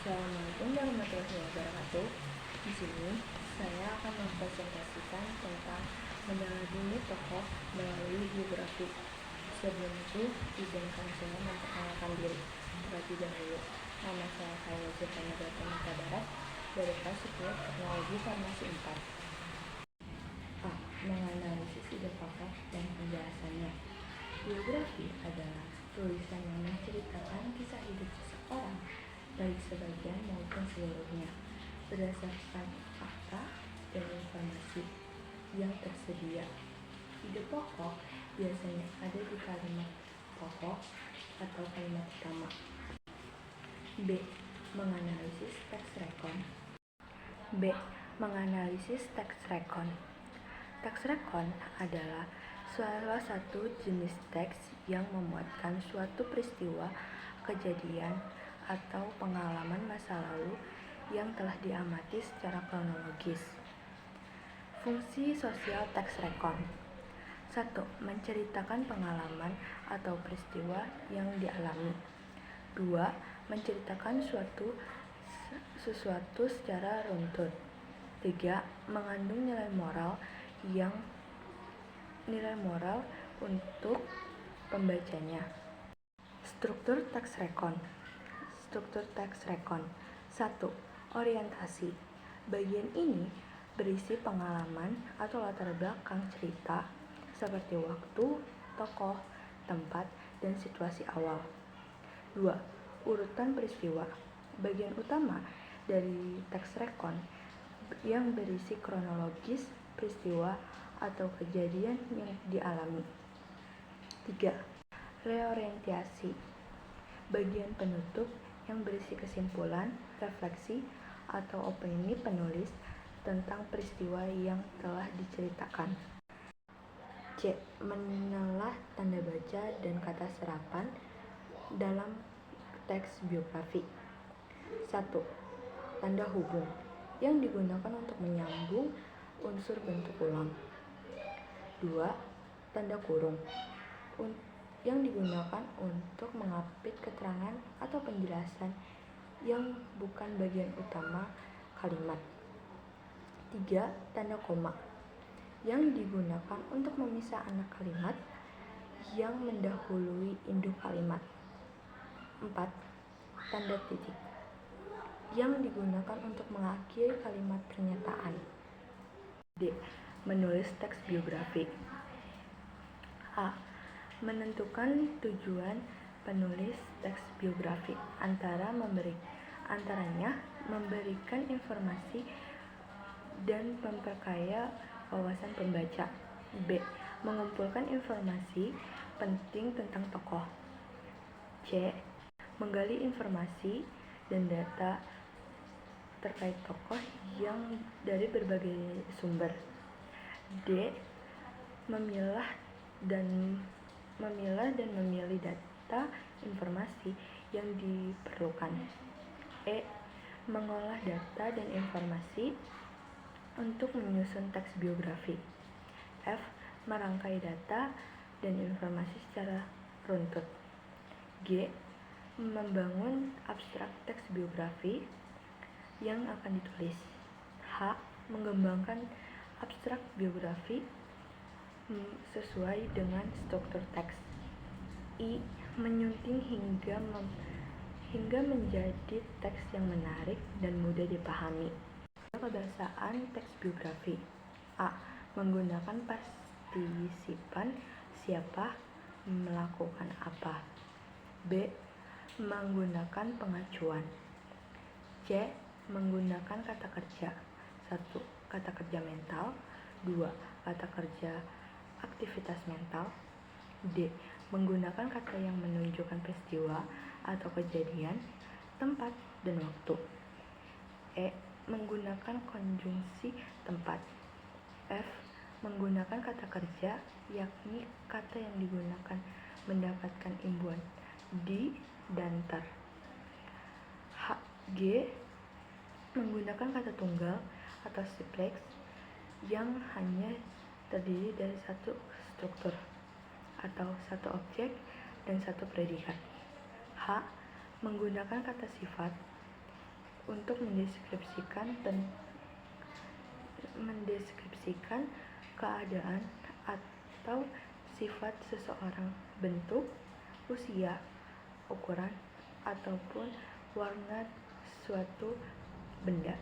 Assalamualaikum warahmatullahi wabarakatuh. Di sini saya akan mempresentasikan tentang mengenali tokoh melalui biografi. Sebelum itu, izinkan saya memperkenalkan diri. Terlebih dahulu, nama saya Khairul Zufani Mita Barat dari kelas 10 Teknologi Farmasi 4. A. Menganalisis ide tokoh dan penjelasannya. Biografi adalah tulisan yang menceritakan kisah hidup seseorang, baik sebagian maupun seluruhnya, berdasarkan fakta dan informasi yang tersedia. Ide pokok biasanya ada di kalimat pokok atau kalimat utama. B. Menganalisis teks rekon. B. Menganalisis teks rekon. Teks rekon adalah salah satu jenis teks yang memuatkan suatu peristiwa, kejadian, atau pengalaman masa lalu yang telah diamati secara kronologis. Fungsi sosial teks rekon: 1. Menceritakan pengalaman atau peristiwa yang dialami. 2. Menceritakan sesuatu secara runtut. 3. Mengandung nilai moral untuk pembacanya. Struktur teks rekon. 1. Orientasi. Bagian ini berisi pengalaman atau latar belakang cerita seperti waktu, tokoh, tempat, dan situasi awal. 2. Urutan peristiwa. Bagian utama dari teks rekon yang berisi kronologis peristiwa atau kejadian yang dialami. 3. Reorientasi. Bagian penutup yang berisi kesimpulan, refleksi, atau opini penulis tentang peristiwa yang telah diceritakan. C. Menelah tanda baca dan kata serapan dalam teks biografi. 1. Tanda hubung yang digunakan untuk menyambung unsur bentuk ulang. 2. Tanda kurung yang digunakan untuk mengapit keterangan atau penjelasan yang bukan bagian utama kalimat. 3. Tanda koma yang digunakan untuk memisah anak kalimat yang mendahului induk kalimat. 4. Tanda titik yang digunakan untuk mengakhiri kalimat pernyataan. D. Menulis teks biografi. A. Menentukan tujuan penulis teks biografi antaranya memberikan informasi dan memperkaya wawasan pembaca. B. Mengumpulkan informasi penting tentang tokoh. C. Menggali informasi dan data terkait tokoh yang dari berbagai sumber. D. Memilah dan memilih data informasi yang diperlukan. E. Mengolah data dan informasi untuk menyusun teks biografi. F. Merangkai data dan informasi secara runtut. G. Membangun abstrak teks biografi yang akan ditulis. H. Mengembangkan abstrak biografi sesuai dengan struktur teks. I. Menyunting hingga menjadi teks yang menarik dan mudah dipahami. Kebiasaan teks biografi. A. Menggunakan partisipan siapa, melakukan apa. B. Menggunakan pengacuan. C. Menggunakan kata kerja. 1. Kata kerja mental. 2. Kata kerja aktivitas mental. D. Menggunakan kata yang menunjukkan peristiwa atau kejadian, tempat, dan waktu. E. Menggunakan konjungsi tempat. F. Menggunakan kata kerja, yakni kata yang digunakan mendapatkan imbuhan di dan ter. G. Menggunakan kata tunggal atau simplex yang hanya terdiri dari satu struktur atau satu objek dan satu predikat. H. Menggunakan kata sifat untuk mendeskripsikan keadaan atau sifat seseorang, bentuk, usia, ukuran, ataupun warna suatu benda.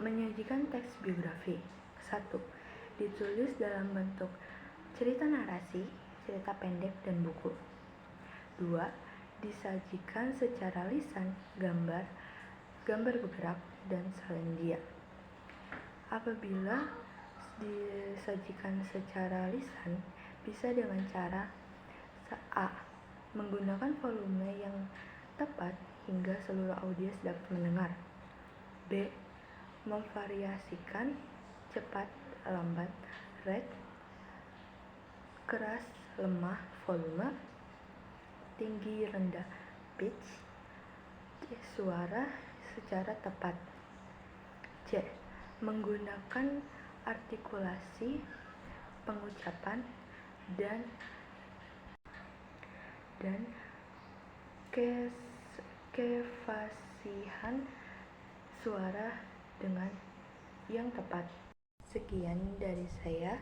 Menyajikan teks biografi. 1. Ditulis dalam bentuk cerita narasi, cerita pendek, dan buku. 2. Disajikan secara lisan, gambar bergerak, dan salendia. Apabila disajikan secara lisan, bisa dengan cara A. Menggunakan volume yang tepat hingga seluruh audiens dapat mendengar. B. Memvariasikan cepat, lambat, red, keras, lemah, volume, tinggi, rendah, pitch, suara secara tepat. C. Menggunakan artikulasi, pengucapan, dan kefasihan suara dengan yang tepat. Sekian dari saya,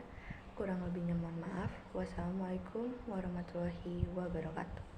kurang lebihnya mohon maaf. Wassalamualaikum warahmatullahi wabarakatuh.